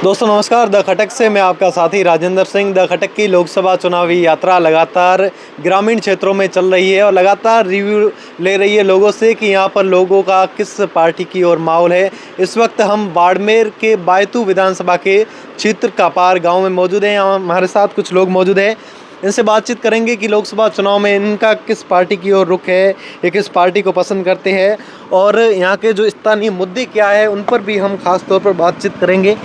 दोस्तों नमस्कार। द खटक से मैं आपका साथी राजेंद्र सिंह। द खटक की लोकसभा चुनावी यात्रा लगातार ग्रामीण क्षेत्रों में चल रही है और लगातार रिव्यू ले रही है लोगों से कि यहाँ पर लोगों का किस पार्टी की ओर माहौल है। इस वक्त हम बाड़मेर के बायतू विधानसभा के चित्रकापार गांव में मौजूद हैं। यहाँ हमारे साथ कुछ लोग मौजूद हैं, इनसे बातचीत करेंगे कि लोकसभा चुनाव में इनका किस पार्टी की ओर रुख है, ये किस पार्टी को पसंद करते हैं और यहाँ के जो स्थानीय मुद्दे क्या है उन पर भी हम खास तौर पर बातचीत करेंगे।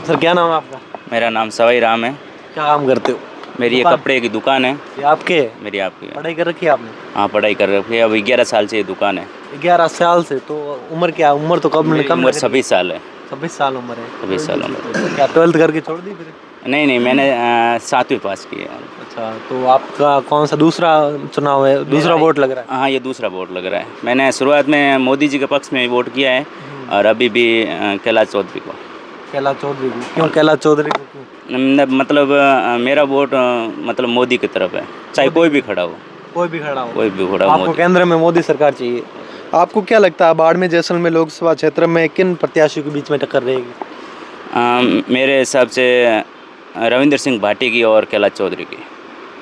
सर क्या नाम है आपका? मेरा नाम सवाई राम है। क्या काम करते हो? मेरी ये कपड़े की दुकान है। ये आपके है? मेरी आपकी है। पढ़ाई कर रखी है आपने? हाँ, पढ़ाई कर रखी है। अब 11 साल से ये दुकान है। 11 साल से? तो उम्र क्या? उम्र तो कम उम्र 26 साल है। 26 साल उम्र है। 26 साल उम्र। क्या 12th करके छोड़ दी फिर? नहीं, मैंने 7वीं पास की है। अच्छा, तो आपका कौन सा दूसरा चुनाव है? दूसरा वोट लग रहा है? हाँ, ये दूसरा वोट लग रहा है। मैंने शुरुआत में मोदी जी के पक्ष में वोट किया है और अभी भी कैलाश चौधरी को। कैलाश चौधरी को? क्यों कैलाश चौधरी को क्यों? मतलब मेरा वोट मतलब मोदी की तरफ है, चाहे कोई भी खड़ा हो। कोई भी खड़ा हो? कोई भी खड़ा हो। आपको केंद्र में मोदी सरकार चाहिए। आपको क्या लगता है बाड़मेर जैसलमेर लोकसभा क्षेत्र में किन प्रत्याशियों के बीच में टक्कर रहेगी? मेरे हिसाब से रविंद्र सिंह भाटी की और कैलाश चौधरी की।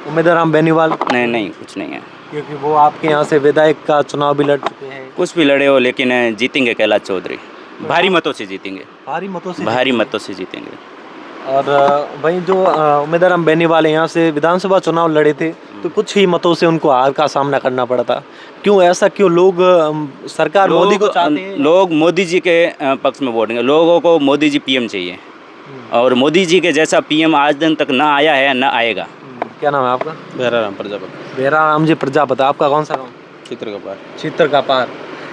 उम्मीदवार राम बेनीवाल? नहीं, कुछ नहीं है। क्योंकि वो आपके यहाँ से विधायक का चुनाव भी लड़ चुके हैं। कुछ भी लड़े हो लेकिन जीतेंगे कैलाश चौधरी। भारी मतों से जीतेंगे। भारी मतों से? भारी मतों से जीतेंगे। और भाई जो उम्मीदवार राम बेनीवाल यहाँ से विधानसभा चुनाव लड़े थे तो कुछ ही मतों से उनको हार का सामना करना पड़ा था। क्यों ऐसा? क्यों लोग सरकार मोदी को चाहते हैं? लोग मोदी जी के पक्ष में वोट देंगे। लोगों को मोदी जी पीएम चाहिए और मोदी जी के जैसा पीएम आज दिन तक ना आया है ना आएगा। क्या नाम है आपका? बेराराम प्रजापति। बेराराम जी प्रजापति। आपका कौन सा गाँव? चित्रकापार। चित्रकापार।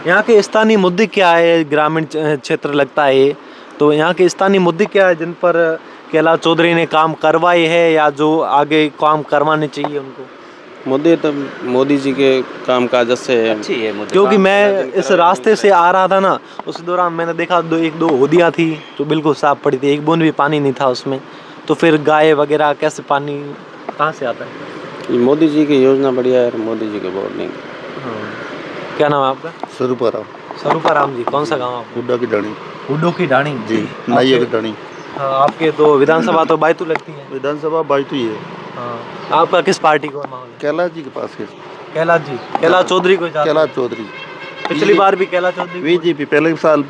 यहाँ के स्थानीय मुद्दे क्या है? ग्रामीण क्षेत्र लगता है, तो यहाँ के स्थानीय मुद्दे क्या है जिन पर कैलाश चौधरी ने काम करवाए हैं या जो आगे काम करवाने चाहिए उनको? मोदी तो मोदी जी के काम काज से अच्छी है मोदी। क्योंकि मैं इस रास्ते से आ रहा था ना, उस दौरान मैंने देखा एक दो होदियाँ थी जो बिल्कुल साफ पड़ी थी, एक बूंद भी पानी नहीं था उसमें। तो फिर गाय वगैरह कैसे, पानी कहाँ से आता है? मोदी जी की योजना बढ़िया है, मोदी जी के वोट नहीं। क्या नाम है आपका? स्वरूपाराम। स्वरूपाराम जी। कौन सा गाँव आपका? हुड्डा की डाणी। हुड्डो की डाणी जी, नाइया की डाणी। हाँ, आपके तो विधानसभा तो बायतू लगती है। विधानसभा बायतू ही है। हाँ, आपका किस पार्टी को माहौल है? कैलाश जी के पास है। कैलाश जी? कैलाश चौधरी को? कैलाश चौधरी। पिछली बार भी कैलाश चौधरी को? बीजेपी पहले साल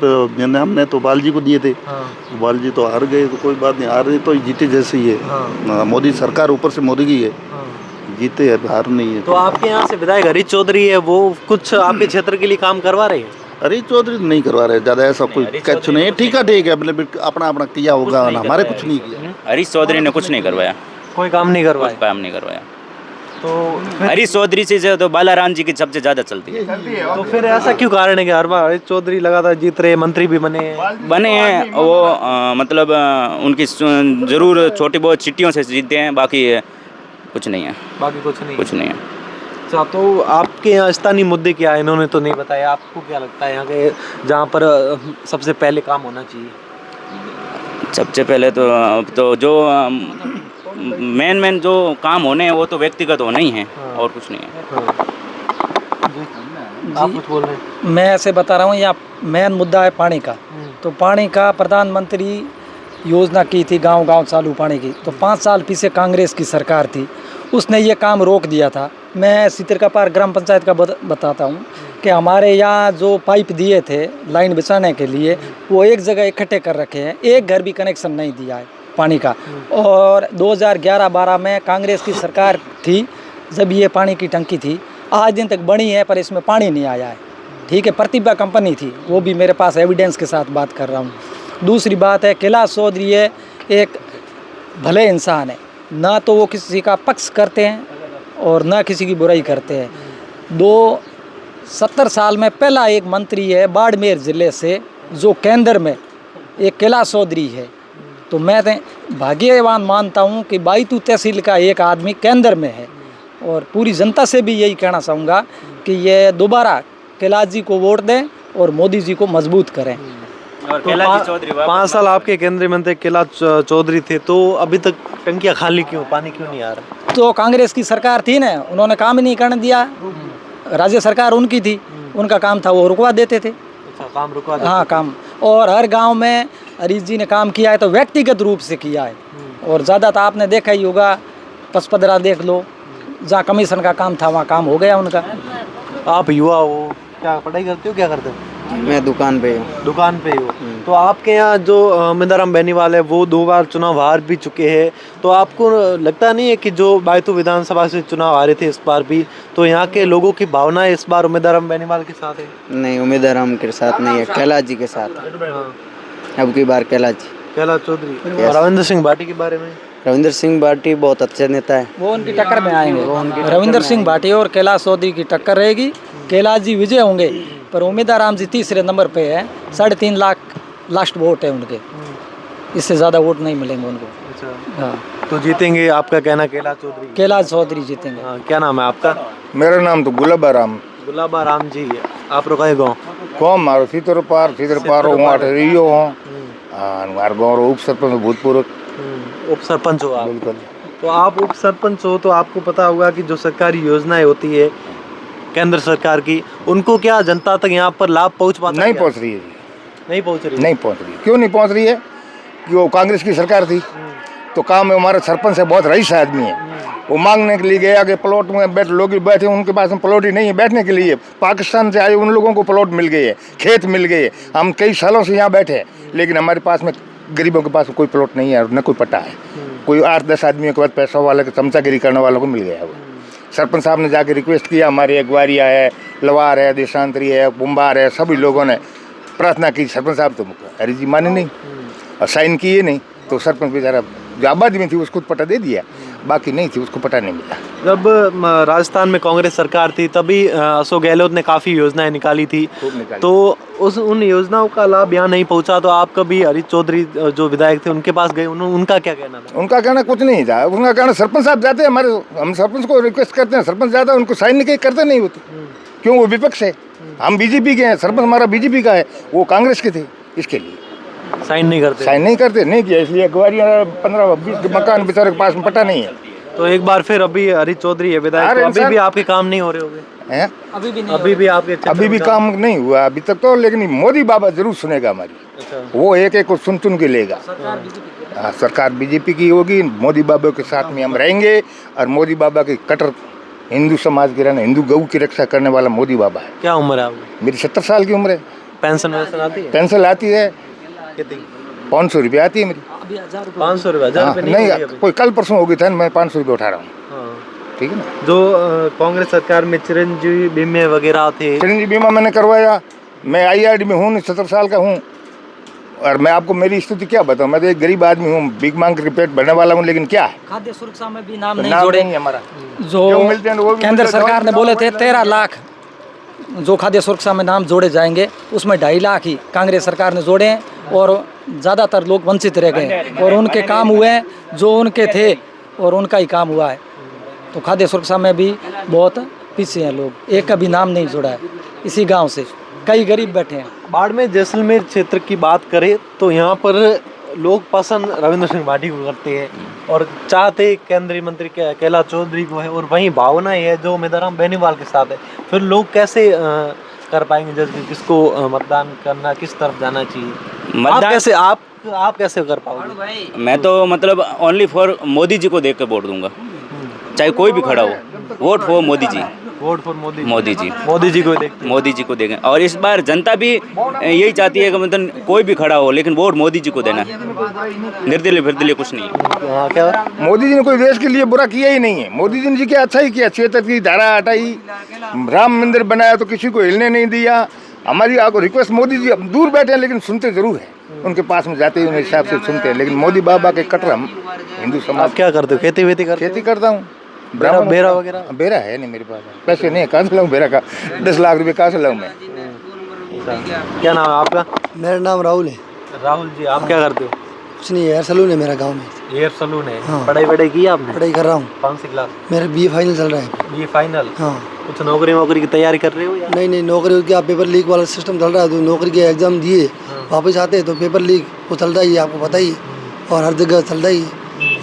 हमने तो बाल जी को दिए थे। हाँ। बाल जी तो हार गए, तो कोई बात नहीं, हार रही तो जीते जैसे ही है। हाँ। मोदी सरकार ऊपर से मोदी की है। हाँ। जीते है, हार नहीं है। तो आपके यहाँ से विधायक हरीश चौधरी है, वो कुछ आपके क्षेत्र के लिए काम करवा रहे हैं? हरीश चौधरी नहीं करवा रहे ज्यादा, ऐसा कोई कुछ नहीं। ठीक है, मतलब अपना अपना किया होगा, हमारे कुछ नहीं किया। हरीश चौधरी ने कुछ नहीं करवाया। कोई काम नहीं करवाया? काम नहीं करवाया। तो हरीश चौधरी से तो बालाराम जी की सबसे ज्यादा चलती है। तो फिर ऐसा क्यों कारण है कि हर बार हरीश चौधरी लगातार जीत रहे, मंत्री भी बने हैं? वो मतलब उनकी जरूर छोटी बहुत चिट्ठियों से जीतते हैं, बाकी कुछ नहीं है। बाकी कुछ नहीं? कुछ नहीं है। अच्छा, तो आपके यहाँ स्थानीय मुद्दे क्या है? इन्होंने तो नहीं बताया। आपको क्या लगता है यहाँ के जहाँ पर सबसे पहले काम होना चाहिए? सबसे पहले तो जो मेन जो काम होने हैं वो तो व्यक्तिगत होने ही हैं। हाँ। और कुछ नहीं है। आप कुछ बोल रहे हैं? मैं ऐसे बता रहा हूँ, यहाँ मेन मुद्दा है पानी का। तो पानी का प्रधानमंत्री योजना की थी, गांव-गांव चालू पानी की। तो 5 साल पीछे कांग्रेस की सरकार थी, उसने ये काम रोक दिया था। मैं चित्रकापार ग्राम पंचायत का बताता हूँ कि हमारे यहाँ जो पाइप दिए थे लाइन बिछाने के लिए, वो एक जगह इकट्ठे कर रखे हैं, एक घर भी कनेक्शन नहीं दिया है पानी का। और 2011-12 में कांग्रेस की सरकार थी जब ये पानी की टंकी थी, आज दिन तक बनी है पर इसमें पानी नहीं आया है। ठीक है, प्रतिभा कंपनी थी, वो भी मेरे पास एविडेंस के साथ बात कर रहा हूँ। दूसरी बात है, कैलाश चौधरी है एक भले इंसान है, ना तो वो किसी का पक्ष करते हैं और ना किसी की बुराई करते हैं। 70 साल में पहला एक मंत्री है बाड़मेर ज़िले से जो केंद्र में, एक कैलाश चौधरी है। तो मैं भाग्यवान मानता हूँ कि बायतू तहसील का एक आदमी केंद्र में है। और पूरी जनता से भी यही कहना चाहूँगा कि ये दोबारा कैलाश जी को वोट दें और मोदी जी को मजबूत करें। और तो कैलाश जी चौधरी 5 साल आपके केंद्रीय मंत्री कैलाश चौधरी थे, तो अभी तक टंकियाँ खाली क्यों, पानी क्यों नहीं आ रहा? तो कांग्रेस की सरकार थी ना, उन्होंने काम ही नहीं करने दिया। राज्य सरकार उनकी थी, उनका काम था वो रुकवा देते थे। अच्छा, काम रुकवा देते? हाँ, काम। और हर गांव में हरीश जी ने काम किया है तो व्यक्तिगत रूप से किया है, और ज़्यादा तो आपने देखा ही होगा, पचपदरा देख लो, जहाँ कमीशन का काम था वहाँ काम हो गया उनका। आप युवा हो, क्या पढ़ाई करते हो, क्या करते हो? मैं दुकान पे हूँ। दुकान पे हो। तो आपके यहाँ जो मिंदाराम बेनीवाल है वो 2 बार चुनाव हार भी चुके हैं, तो आपको लगता नहीं है कि जो बैतूल विधानसभा से चुनाव हारे थे इस बार भी, तो यहाँ के लोगों की भावनाएं इस बार मिंदाराम बेनीवाल के साथ है? नहीं, उम्मीदवार के साथ नहीं है, कैलाश जी के साथ। अब की बार कैलाश जी। कैलाश चौधरी। और रविंद्र सिंह भाटी के बारे में? रविंद्र सिंह भाटी बहुत अच्छे नेता है, वो उनकी टक्कर में आएंगे। रविंद्र सिंह भाटी और कैलाश चौधरी की टक्कर रहेगी। कैलाश जी विजय होंगे, पर उम्मीदवार जी तीसरे नंबर पे है। 3.5 लाख लास्ट वोट है उनके, इससे ज़्यादा वोट नहीं मिलेंगे उनको। अच्छा, हाँ, तो जीतेंगे आपका कहना कैलाश चौधरी? कैलाश चौधरी जीतेंगे। हाँ, क्या नाम है आपका? मेरा नाम तो गुलाबा राम। गुलाबा राम जी। आप लोग कहे गाँव? कौन मारो सीतर पार हूँ, अठरियो हूँ, हमारे गाँव उप सरपंच भूतपूर्व। उप सरपंच हो आप? बिल्कुल। तो आप उप सरपंच हो तो आपको पता होगा कि जो सरकारी योजनाएं होती है केंद्र सरकार की, उनको क्या जनता तक यहाँ पर लाभ पहुँच पाता है? नहीं पहुँच रही है जी, नहीं पहुँच रही? नहीं पहुँच रही। क्यों नहीं पहुँच रही है? कि वो कांग्रेस की सरकार थी, तो काम में हमारा सरपंच है, बहुत रईस आदमी है। वो मांगने के लिए गया कि प्लॉट में लोग बैठे, उनके पास में प्लॉट ही नहीं है बैठने के लिए। पाकिस्तान से आए उन लोगों को प्लॉट मिल गए है, खेत मिल गए। हम कई सालों से यहाँ बैठे हैं, लेकिन हमारे पास में गरीबों के पास कोई प्लॉट नहीं है और न कोई पट्टा है। कोई 8-10 आदमियों के बाद पैसा वाला के चमचागिरी करने वालों को मिल गया है। वो सरपंच साहब ने जाके रिक्वेस्ट किया, हमारे अगवारिया है, लवार है, देशांतरी है, बुम्बार है, सभी लोगों ने प्रार्थना की। सरपंच साहब तो हरी जी माने नहीं और साइन किए नहीं, तो सरपंच बेचारा जो आबादी में थी उसको पट्टा दे दिया, बाकी नहीं थी उसको पट्टा नहीं मिला। जब राजस्थान में कांग्रेस सरकार थी तभी अशोक गहलोत ने काफ़ी योजनाएं निकाली थी, तो उन योजनाओं का लाभ यहाँ नहीं पहुँचा, तो आप कभी हरीश चौधरी जो विधायक थे उनके पास गए, उनका क्या कहना था? उनका कहना कुछ नहीं था। उनका कहना सरपंच साहब जाते हैं हमारे, हम सरपंच को रिक्वेस्ट करते हैं, सरपंच जाता है, उनको साइन नहीं करते नहीं होते। क्यों? वो विपक्ष है, हम बीजेपी के हैं, सरपंच हमारा बीजेपी का है, वो कांग्रेस के थे, इसके लिए साइन नहीं करते? साइन नहीं करते, नहीं किया, इसलिए अगवारिया 15-20 मकान बेचारे के पास में पट्टा नहीं है। तो एक बार फिर अभी हरीश चौधरी है विधायक, तो अभी भी आपके काम नहीं हो रहे होंगे? हैं? अभी भी नहीं, अभी भी आपके अभी भी काम नहीं हुआ अभी तक तो, लेकिन मोदी बाबा जरूर सुनेगा हमारी। अच्छा। वो एक को सुन के लेगा। हाँ, सरकार बीजेपी की होगी, मोदी बाबा के साथ में हम रहेंगे। और मोदी बाबा के कट्टर हिंदू समाज के रहने, हिंदू गऊ की रक्षा करने वाला मोदी बाबा है। क्या उम्र है आपकी? मेरी 70 साल की उम्र है। पेंशन वेंशन आती है? पेंशन आती है, कितनी? 500 रुपये आती है मेरी। 500 रुपये? 1000 रुपये नहीं होगी अभी? कोई कल परसों होगी था, मैं 500 रुपये उठा रहा हूँ। हाँ। ठीक है ना। जो कांग्रेस सरकार में चिरंजीवी बीमे वगैरह थे, चिरंजीवी बीमा मैंने करवाया। मैं IRD में हूँ, 70 साल का हूँ। और मैं आपको मेरी स्थिति क्या बताऊँ, मैं तो एक गरीब आदमी हूँ, भीख मांग के पेट भरने वाला हूँ, लेकिन क्या है, खाद्य सुरक्षा में भी नाम नहीं नाम जोड़े। नहीं है हमारा। जो मिलते हैं वो भी केंद्र मिलते हैं, सरकार ने बोले थे 13 लाख जो खाद्य सुरक्षा में नाम जोड़े जाएंगे, उसमें 2.5 लाख ही कांग्रेस सरकार ने जोड़े हैं, और ज़्यादातर लोग वंचित रह गए, और उनके काम हुए हैं जो उनके थे, और उनका ही काम हुआ है। तो खाद्य सुरक्षा में भी बहुत पीछे हैं लोग, एक का भी नाम नहीं जोड़ा है। इसी गांव से कई गरीब बैठे हैं। बाड़मेर जैसलमेर क्षेत्र की बात करें तो यहाँ पर लोग पसंद रविंद्र सिंह भाटी को करते हैं और चाहते केंद्रीय मंत्री कैलाश चौधरी को है, और वहीं भावना है जो मिंदाराम बेनीवाल के साथ है। फिर लोग कैसे कर पाएंगे जज किसको मतदान करना, किस तरफ जाना चाहिए? आप कैसे कर पाओगे? मैं तो मतलब ओनली फॉर मोदी जी को देख के वोट दूंगा, चाहे कोई भी खड़ा हो। Vote for Modi ji. Vote for Modi ji. Modi ji, Modi ji को देखते हैं। मोदी जी को देखें। और इस बार जनता भी यही चाहती है कि मतलब कोई भी खड़ा हो, लेकिन वोट मोदी जी को देना है, निर्दलीय फिरदलीय कुछ नहीं। हाँ, क्या मोदी जी ने कोई देश के लिए बुरा किया ही नहीं है। मोदी जी ने क्या अच्छा ही किया, 76 की धारा हटाई, राम मंदिर बनाया तो किसी को हिलने नहीं दिया। हमारी आपको रिक्वेस्ट, मोदी जी दूर बैठे हैं लेकिन सुनते जरूर हैं, उनके पास में जाते हुए हिसाब से सुनते हैं। लेकिन मोदी बाबा के कट्टर हम हिंदू समाज। आप क्या करते हो? खेती वेती करते हो? खेती करता हूँ। बेरा वगैरह? बेरा है नहीं मेरे पास, पैसे नहीं है, कहाँ से लाऊं बेरा का? 10 लाख रुपए कहाँ से लाऊं मैं? क्या नाम है आपका? मेरा नाम राहुल है। राहुल जी, आप क्या करते हो? कुछ नहीं, हेयर सलून है मेरा गांव में। हेयर सलून है? हाँ। पढ़ाई की आपने? पढ़ाई कर रहा हूँ। कौन सी क्लास? मेरा BA फाइनल चल रहा है। BA final? हाँ। कुछ नौकरी की तैयारी कर रहे हो या? नहीं, नौकरी क्या, पेपर लीक वाला सिस्टम चल रहा है, तो नौकरी के एग्जाम दिए, वापस आते तो पेपर लीक वो चलता ही है, आपको पता ही, और हर जगह चलता ही।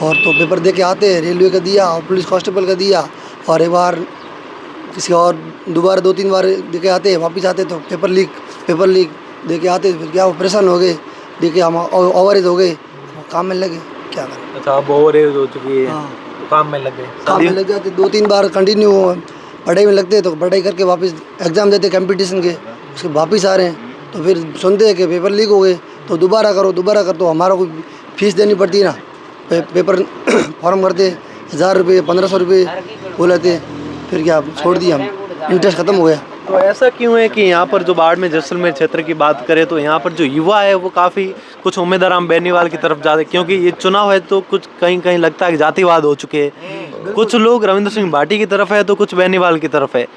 और तो पेपर दे के आते, रेलवे का दिया और पुलिस कांस्टेबल का दिया, और एक बार किसी और दोबारा 2-3 बार दे के आते, वापस आते तो पेपर लीक दे के आते, फिर क्या वो परेशान हो गए, देखिए हम ओवरेज हो गए, काम में लगे, क्या करें। अच्छा, अब ओवरेज हो चुकी है हाँ, तो काम में लग गए। काम में लग जाते, 2-3 बार कंटिन्यू पढ़ाई में लगते तो पढ़ाई करके वापस एग्ज़ाम देते कंपटीशन के, उसके वापस आ रहे हैं तो फिर सुनते हैं कि पेपर लीक हो गए तो दोबारा करो, दोबारा कर, तो हमारा कोई फीस देनी पड़ती है ना, पेपर फॉर्म भरते 1000 रुपये 1500 रुपये हो लेते, फिर क्या छोड़ दिया हम, इंटरेस्ट ख़त्म हो गया। तो ऐसा क्यों है कि यहाँ पर जो बाड़मेर जैसलमेर क्षेत्र की बात करें तो यहाँ पर जो युवा है वो काफ़ी कुछ उम्मीदवार हम बेनीवाल की तरफ जाते, क्योंकि ये चुनाव है तो कुछ कहीं कहीं लगता है कि जातिवाद हो चुके हैं, कुछ लोग रविंद्र सिंह भाटी की तरफ है तो कुछ बेनीवाल की तरफ है,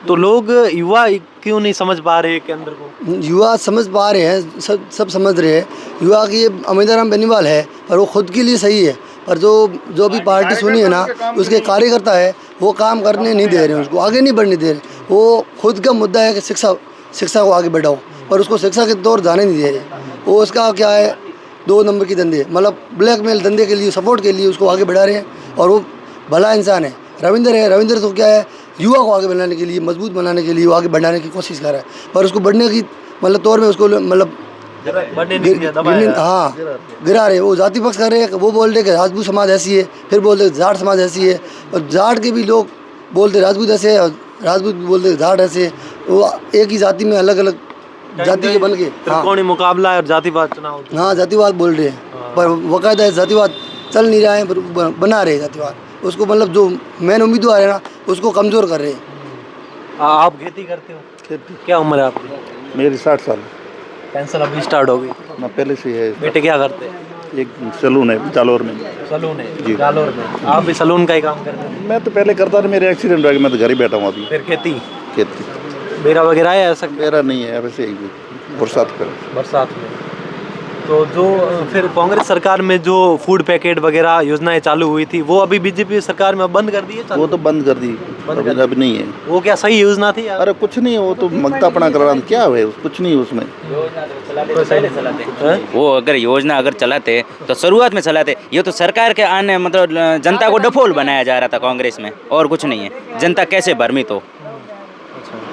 तो लोग युवा क्यों नहीं समझ पा रहे केंद्र को? युवा समझ पा रहे हैं, सब समझ रहे हैं, युवा की अमिताराम बेनीवाल है पर वो खुद के लिए सही है, पर जो भी पार्टी सुनी है ना उसके कार्यकर्ता है वो काम करने नहीं दे रहे हैं, उसको आगे नहीं बढ़ने दे रहे। वो खुद का मुद्दा है कि शिक्षा को आगे बढ़ाओ, पर उसको शिक्षा के तौर जाने नहीं दे रहे। वो उसका क्या है, 2 नंबर की धंधे, मतलब ब्लैकमेल धंधे के लिए, सपोर्ट के लिए उसको आगे बढ़ा रहे हैं, और वो भला इंसान है। रविंद्र तो क्या है, युवा को आगे बढ़ाने के लिए, मजबूत बनाने के लिए वो आगे बढ़ाने की कोशिश कर रहा है, पर उसको बढ़ने की मतलब तौर में उसको मतलब हाँ गिरा रहे। वो जाति पक्ष कर रहे हैं, वो बोल रहे कि राजपूत समाज ऐसी है, फिर बोलते जाट समाज ऐसी है, और जाट के भी लोग बोलते राजपूत ऐसे है, और राजपूत बोलते जाट ऐसे है, वो एक ही जाति में अलग अलग जाति के बन के त्रिकोणीय मुकाबला है और जातिवाद चुनाव। हाँ जातिवाद बोल रहे हैं, पर बाकायदा जातिवाद चल नहीं रहा है, पर बना रहे हैं जातिवाद, उसको मतलब जो मेन उम्मीदवार है ना उसको कमज़ोर कर रहे हैं। आप खेती करते हो? खेती क्या उम्र है आपकी? मेरी 60 साल। पेंशन अभी स्टार्ट हो गई? ना पहले से है। बेटे क्या करते हैं? एक सैलून है जालौर में। सलून है जी। जालौर में? आप भी सलून का ही काम करते हैं? मैं तो पहले करता था, मेरे एक्सीडेंट हो गया, मैं तो घर ही बैठा हूँ अभी। फिर खेती खेती बेरा वगैरह है ऐसा? मेरा नहीं है, वैसे ही बरसात का। बरसात में तो जो फिर कांग्रेस सरकार में जो फूड पैकेट वगैरह योजनाएं चालू हुई थी वो अभी बीजेपी सरकार में बंद कर दी है? वो तो बंद कर दी, अभी नहीं है। वो क्या सही योजना थी यार? अरे कुछ नहीं, वो तो मगतापना करा, क्या है कुछ नहीं उसमें। वो अगर योजना अगर चलाते तो शुरुआत में चलाते, ये तो सरकार के आने मतलब जनता को डफोल बनाया जा रहा था कांग्रेस में, और कुछ नहीं है। जनता कैसे भ्रमित हो।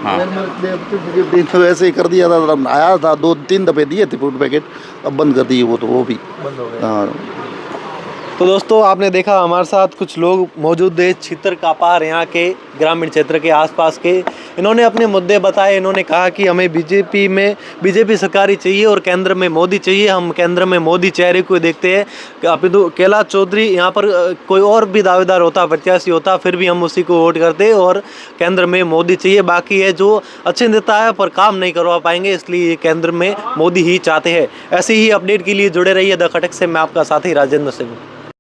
हाँ तो ऐसे ही कर दिया था, आया था 2-3 दफे दिए थे फूड पैकेट, अब बंद कर दिए वो, तो वो भी बंद हो गए। हाँ। तो दोस्तों आपने देखा हमारे साथ कुछ लोग मौजूद है छितर कापार यहाँ के ग्रामीण क्षेत्र के आसपास के, इन्होंने अपने मुद्दे बताए। इन्होंने कहा कि हमें बीजेपी सरकार ही चाहिए और केंद्र में मोदी चाहिए, हम केंद्र में मोदी चेहरे को देखते हैं। अपितु कैलाश चौधरी यहाँ पर कोई और भी दावेदार होता, प्रत्याशी होता, फिर भी हम उसी को वोट करते और केंद्र में मोदी चाहिए। बाकी है जो अच्छे नेता है पर काम नहीं करवा पाएंगे, इसलिए केंद्र में मोदी ही चाहते हैं। ऐसे ही अपडेट के लिए जुड़े रहिए द खटक से। मैं आपका साथी राजेंद्र सिंह।